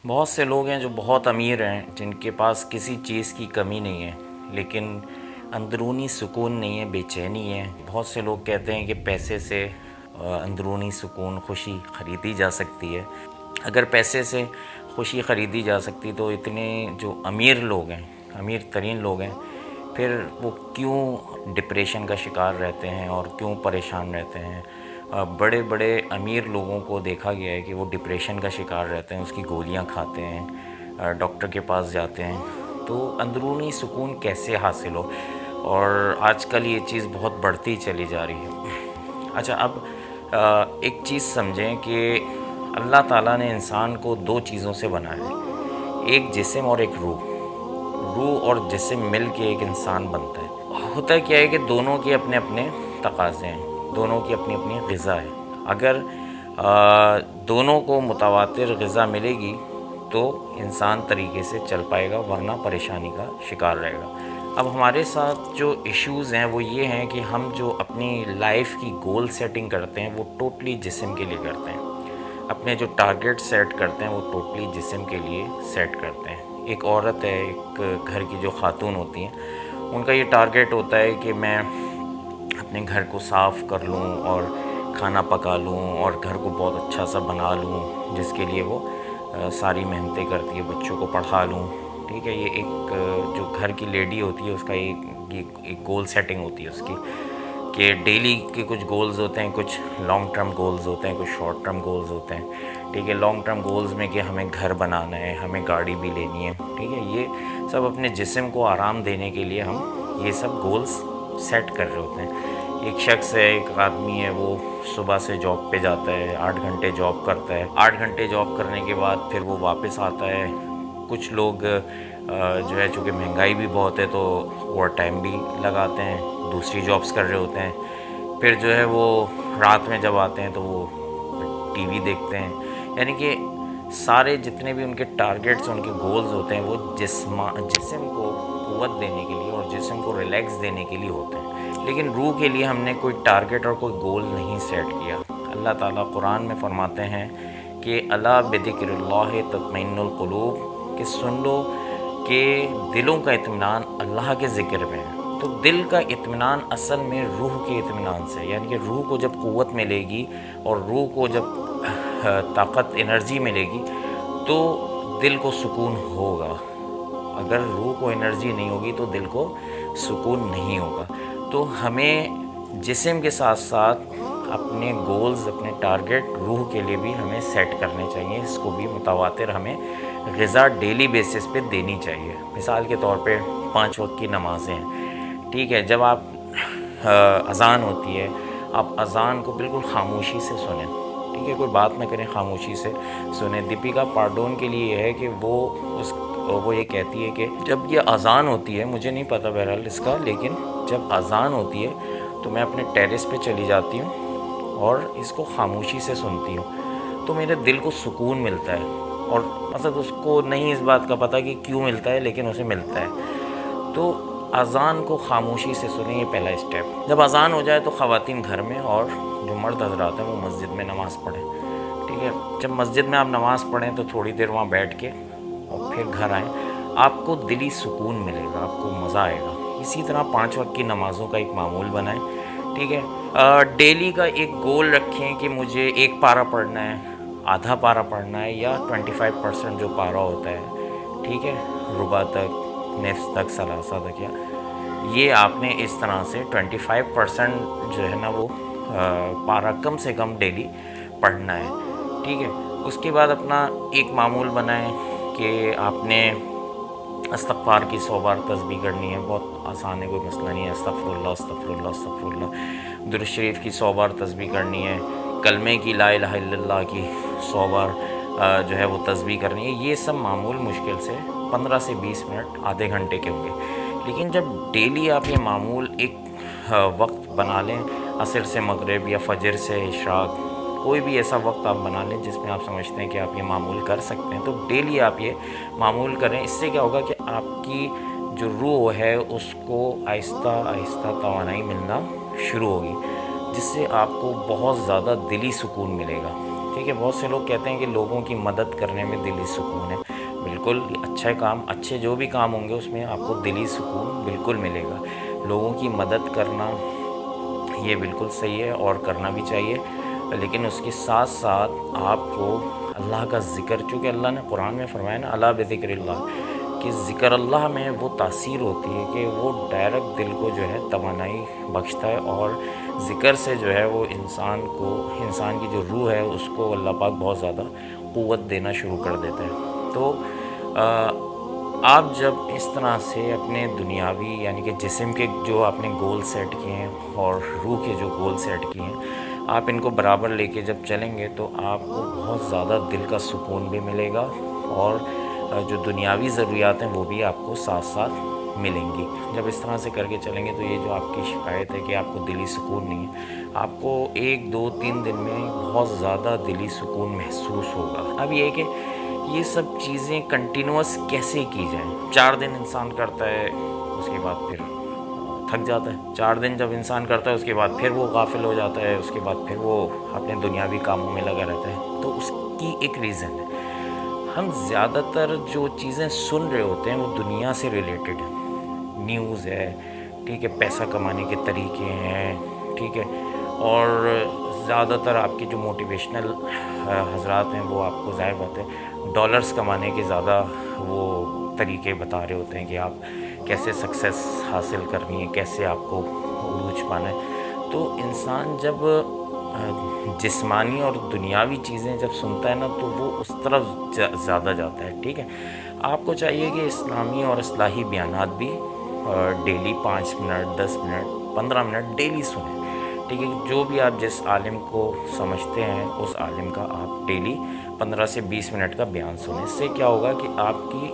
بہت سے لوگ ہیں جو بہت امیر ہیں، جن کے پاس کسی چیز کی کمی نہیں ہے، لیکن اندرونی سکون نہیں ہے، بے چینی ہے۔ بہت سے لوگ کہتے ہیں کہ پیسے سے اندرونی سکون، خوشی خریدی جا سکتی ہے۔ اگر پیسے سے خوشی خریدی جا سکتی تو اتنے جو امیر لوگ ہیں، امیر ترین لوگ ہیں، پھر وہ کیوں ڈپریشن کا شکار رہتے ہیں اور کیوں پریشان رہتے ہیں؟ بڑے بڑے امیر لوگوں کو دیکھا گیا ہے کہ وہ ڈپریشن کا شکار رہتے ہیں، اس کی گولیاں کھاتے ہیں، ڈاکٹر کے پاس جاتے ہیں۔ تو اندرونی سکون کیسے حاصل ہو؟ اور آج کل یہ چیز بہت بڑھتی چلی جا رہی ہے۔ اچھا، اب ایک چیز سمجھیں کہ اللہ تعالیٰ نے انسان کو دو چیزوں سے بنایا ہے، ایک جسم اور ایک روح۔ روح اور جسم مل کے ایک انسان بنتا ہے۔ ہوتا کیا ہے کہ دونوں کے اپنے اپنے تقاضے ہیں، دونوں کی اپنی اپنی غذا ہے۔ اگر دونوں کو متواتر غذا ملے گی تو انسان طریقے سے چل پائے گا، ورنہ پریشانی کا شکار رہے گا۔ اب ہمارے ساتھ جو ایشوز ہیں وہ یہ ہیں کہ ہم جو اپنی لائف کی گول سیٹنگ کرتے ہیں وہ ٹوٹلی جسم کے لیے کرتے ہیں۔ اپنے جو ٹارگٹ سیٹ کرتے ہیں وہ ٹوٹلی جسم کے لیے سیٹ کرتے ہیں۔ ایک عورت ہے، ایک گھر کی جو خاتون ہوتی ہیں، ان کا یہ ٹارگٹ ہوتا ہے کہ میں اپنے گھر کو صاف کر لوں اور کھانا پکا لوں اور گھر کو بہت اچھا سا بنا لوں، جس کے لیے وہ ساری محنتیں کرتی ہے، بچوں کو پڑھا لوں۔ ٹھیک ہے، یہ ایک جو گھر کی لیڈی ہوتی ہے اس کا ایک گول سیٹنگ ہوتی ہے اس کی، کہ ڈیلی کے کچھ گولز ہوتے ہیں، کچھ لانگ ٹرم گولز ہوتے ہیں، کچھ شارٹ ٹرم گولز ہوتے ہیں۔ ٹھیک ہے، لانگ ٹرم گولز میں کہ ہمیں گھر بنانا ہے، ہمیں گاڑی بھی لینی ہے۔ ٹھیک ہے، یہ سب اپنے جسم کو آرام دینے کے لیے ہم یہ سب گولز سیٹ کر رہے ہوتے ہیں۔ ایک شخص ہے، ایک آدمی ہے، وہ صبح سے جاب پہ جاتا ہے، 8 گھنٹے جاب کرتا ہے۔ 8 گھنٹے جاب کرنے کے بعد پھر وہ واپس آتا ہے۔ کچھ لوگ جو ہے چونکہ مہنگائی بھی بہت ہے تو اوور ٹائم بھی لگاتے ہیں، دوسری جابس کر رہے ہوتے ہیں۔ پھر جو ہے وہ رات میں جب آتے ہیں تو وہ ٹی وی دیکھتے ہیں۔ یعنی کہ سارے جتنے بھی ان کے ٹارگٹس، ان کے گولز ہوتے ہیں وہ جسم کو قوت دینے کے لیے اور جسم کو ریلیکس دینے کے لیے ہوتے ہیں۔ لیکن روح کے لیے ہم نے کوئی ٹارگٹ اور کوئی گول نہیں سیٹ کیا۔ اللہ تعالیٰ قرآن میں فرماتے ہیں کہ الا بذکر اللہ تطمئن القلوب، کہ سن لو کہ دلوں کا اطمینان اللہ کے ذکر میں ہے۔ تو دل کا اطمینان اصل میں روح کے اطمینان سے، یعنی کہ روح کو جب قوت ملے گی اور روح کو جب طاقت، انرجی ملے گی تو دل کو سکون ہوگا۔ اگر روح کو انرجی نہیں ہوگی تو دل کو سکون نہیں ہوگا۔ تو ہمیں جسم کے ساتھ ساتھ اپنے گولز، اپنے ٹارگٹ روح کے لیے بھی ہمیں سیٹ کرنے چاہیے۔ اس کو بھی متواتر ہمیں غذا ڈیلی بیسس پہ دینی چاہیے۔ مثال کے طور پہ 5 وقت کی نمازیں ہیں۔ ٹھیک ہے، جب آپ اذان ہوتی ہے، آپ اذان کو بالکل خاموشی سے سنیں۔ ٹھیک ہے، کوئی بات نہ کریں، خاموشی سے سنیں۔ دیپیکا پاڈون کے لیے یہ ہے کہ وہ یہ کہتی ہے کہ جب یہ اذان ہوتی ہے، مجھے نہیں پتہ بہرحال اس کا، لیکن جب اذان ہوتی ہے تو میں اپنے ٹیرس پہ چلی جاتی ہوں اور اس کو خاموشی سے سنتی ہوں، تو میرے دل کو سکون ملتا ہے۔ اور مطلب اس کو نہیں اس بات کا پتہ کہ کیوں ملتا ہے، لیکن اسے ملتا ہے۔ تو اذان کو خاموشی سے سنیں، یہ پہلا اسٹیپ۔ جب اذان ہو جائے تو خواتین گھر میں اور جو مرد حضرات ہیں وہ مسجد میں نماز پڑھیں۔ ٹھیک ہے، جب مسجد میں آپ نماز پڑھیں تو تھوڑی دیر وہاں بیٹھ کے اور پھر گھر آئیں، آپ کو دلی سکون ملے گا، آپ کو مزہ آئے گا۔ اسی طرح 5 وقت کی نمازوں کا ایک معمول بنائیں۔ ٹھیک ہے، ڈیلی کا ایک گول رکھیں کہ مجھے 1 پارہ پڑھنا ہے، آدھا پارہ پڑھنا ہے، یا 25% جو پارہ ہوتا ہے۔ ٹھیک ہے، ربع تک، نصف تک، ثلاثہ تک، یا یہ آپ نے اس طرح سے 25% جو ہے نا وہ پارہ کم سے کم ڈیلی پڑھنا ہے۔ ٹھیک ہے، اس کے بعد اپنا ایک معمول بنائیں کہ آپ نے استغفار کی 100 بار تسبیح کرنی ہے۔ بہت آسان ہے، کوئی مسئلہ نہیں ہے۔ استغفر اللہ، استغفر اللہ، استغفر اللہ۔ درود شریف کی 100 بار تسبیح کرنی ہے۔ کلمے کی لا الہ الا اللہ کی 100 بار جو ہے وہ تسبیح کرنی ہے۔ یہ سب معمول مشکل سے 15 سے 20 منٹ، آدھے گھنٹے کے ہوں گے۔ لیکن جب ڈیلی آپ یہ معمول ایک وقت بنا لیں، عصر سے مغرب یا فجر سے عشاء، کوئی بھی ایسا وقت آپ بنا لیں جس میں آپ سمجھتے ہیں کہ آپ یہ معمول کر سکتے ہیں، تو ڈیلی آپ یہ معمول کریں۔ اس سے کیا ہوگا کہ آپ کی جو روح ہے اس کو آہستہ آہستہ توانائی ملنا شروع ہوگی، جس سے آپ کو بہت زیادہ دلی سکون ملے گا۔ ٹھیک ٹھیک ہے. بہت سے لوگ کہتے ہیں کہ لوگوں کی مدد کرنے میں دلی سکون ہے. بالکل اچھا کام، اچھے جو بھی کام ہوں گے اس میں آپ کو دلی سکون بالکل ملے گا. لوگوں کی مدد کرنا یہ بالکل صحیح ہے اور کرنا بھی چاہیے، لیکن اس کے ساتھ ساتھ آپ کو اللہ کا ذکر، چونکہ اللہ نے قرآن میں فرمایا نا الا بذکر اللہ، کہ ذکر اللہ میں وہ تاثیر ہوتی ہے کہ وہ ڈائریکٹ دل کو جو ہے توانائی بخشتا ہے، اور ذکر سے جو ہے وہ انسان کی جو روح ہے اس کو اللہ پاک بہت زیادہ قوت دینا شروع کر دیتا ہے. تو آپ جب اس طرح سے اپنے دنیاوی یعنی کہ جسم کے جو آپ نے گول سیٹ کیے ہیں اور روح کے جو گول سیٹ کیے ہیں، آپ ان کو برابر لے کے جب چلیں گے تو آپ کو بہت زیادہ دل کا سکون بھی ملے گا، اور جو دنیاوی ضروریات ہیں وہ بھی آپ کو ساتھ ساتھ ملیں گی. جب اس طرح سے کر کے چلیں گے تو یہ جو آپ کی شکایت ہے کہ آپ کو دلی سکون نہیں ہے، آپ کو 1 2 3 دن میں بہت زیادہ دلی سکون محسوس ہوگا. اب یہ ہے کہ یہ سب چیزیں کنٹینوس کیسے کی جائیں. 4 دن انسان کرتا ہے، اس کے بعد پھر تھک جاتا ہے. 4 دن جب انسان کرتا ہے اس کے بعد پھر وہ غافل ہو جاتا ہے، اس کے بعد پھر وہ اپنے دنیاوی کاموں میں لگا رہتا ہے. تو اس کی ایک ریزن ہے، ہم زیادہ تر جو چیزیں سن رہے ہوتے ہیں وہ دنیا سے ریلیٹڈ ہیں. نیوز ہے، ٹھیک ہے، پیسہ کمانے کے طریقے ہیں، ٹھیک ہے، اور زیادہ تر آپ کے جو موٹیویشنل حضرات ہیں وہ آپ کو ظاہر بات ہے ڈالرز کمانے کے زیادہ وہ طریقے بتا رہے ہوتے ہیں کہ آپ کیسے سکسیس حاصل کرنی ہے، کیسے آپ کو عروج پانا ہے. تو انسان جب جسمانی اور دنیاوی چیزیں جب سنتا ہے نا تو وہ اس طرف زیادہ جاتا ہے. ٹھیک ہے، آپ کو چاہیے کہ اسلامی اور اصلاحی بیانات بھی daily 5 minute 10 minute 15 minute daily سنیں. ٹھیک ہے، جو بھی آپ جس عالم کو سمجھتے ہیں اس عالم کا آپ ڈیلی 15 سے 20 منٹ کا بیان سنیں. اس سے کیا ہوگا کہ آپ کی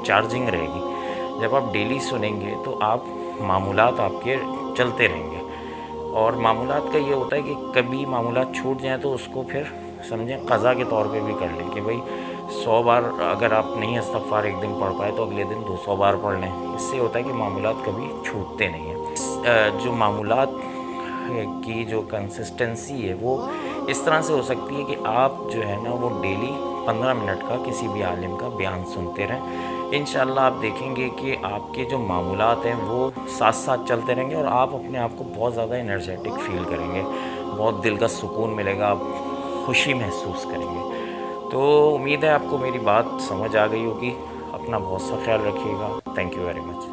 چارجنگ رہے گی. جب آپ ڈیلی سنیں گے تو آپ معمولات آپ کے چلتے رہیں گے، اور معمولات کا یہ ہوتا ہے کہ کبھی معمولات چھوٹ جائیں تو اس کو پھر سمجھیں قضا کے طور پہ بھی کر لیں کہ بھئی 100 بار اگر آپ نہیں استغفار ایک دن پڑھ پائے تو اگلے دن 200 بار پڑھ لیں. اس سے ہوتا ہے کہ معمولات کبھی چھوٹتے نہیں ہیں. جو معمولات کی جو کنسسٹنسی ہے وہ اس طرح سے ہو سکتی ہے کہ آپ جو ہے نا وہ ڈیلی 15 منٹ کا کسی بھی عالم کا بیان سنتے رہیں. انشاءاللہ آپ دیکھیں گے کہ آپ کے جو معمولات ہیں وہ ساتھ ساتھ چلتے رہیں گے، اور آپ اپنے آپ کو بہت زیادہ انرجیٹک فیل کریں گے، بہت دل کا سکون ملے گا، آپ خوشی محسوس کریں گے. تو امید ہے آپ کو میری بات سمجھ آ گئی ہوگی. اپنا بہت سا خیال رکھیے گا. Thank you very much.